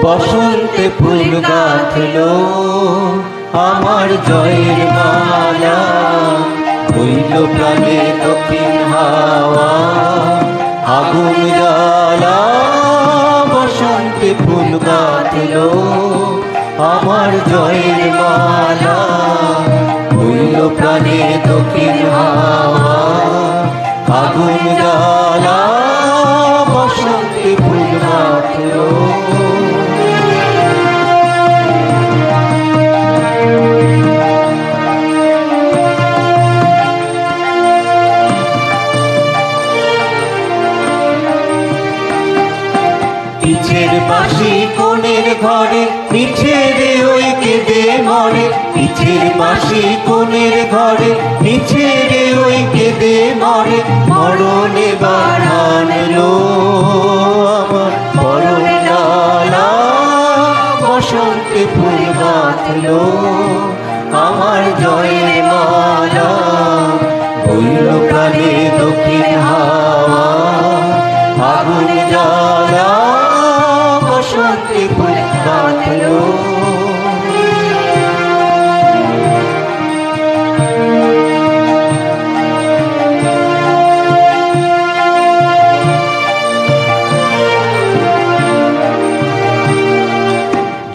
বসন্তে ফুল গাঁথলো আমার জয়ের মালা, হইল প্রাণে দক্ষিণ হাওয়া আগুন জ্বালা। বসন্তে ফুল গাঁথলো আমার জয়ের মালা, হইল প্রাণে দক্ষিণ হাওয়া আগুন জ্বালা। বসন্তে ফুল গাঁথলো পিছের বাঁশি কোণের ঘরে মিছে রে ওই কেঁদে মরে। পিছের বাঁশি কোণের ঘরে মিছে রে ওই কেঁদে মরে। মরণে বাড়ানলো আমার মরণ ডালা, বসন্তে ফুল গাঁথলো আমার জয়ের মালা, হইল প্রাণে দক্ষিণ হাওয়া আগুন জ্বালা। বসন্তে ফুল গাঁথলো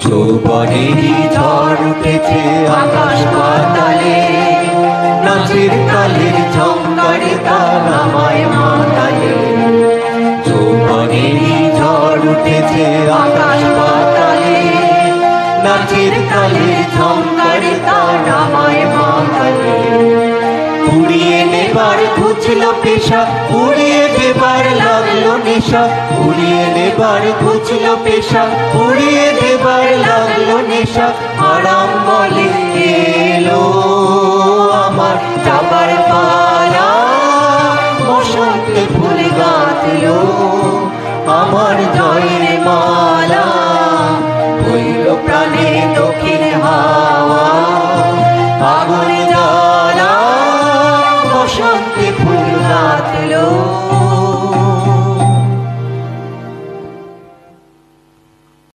যৌবনেরই ঝড় উঠেছে আকাশ পাতালে, নাচের কালের ঝঙ্কারে তার আমায় মাতালে। যৌবনেরই ঝড় উঠেছে আকাশ পাতালে, নাচের কালের ঝঙ্কারে তার আমায় মাতালে। উড়িয়ে নেবার খুঁজল পেশা, উড়িয়ে দেবার লাগলো নেশা। উড়িয়ে নেবার খুঁজল পেশা, উড়িয়ে দেবার লাগলো নেশা। আরাম বলে এলো আমার যাবার পালা, বসন্তে ফুল গাঁথলো আমার জয়ের মালা, হইল প্রাণে দক্ষিণ হাওয়া আগুন জ্বালা। বসন্তে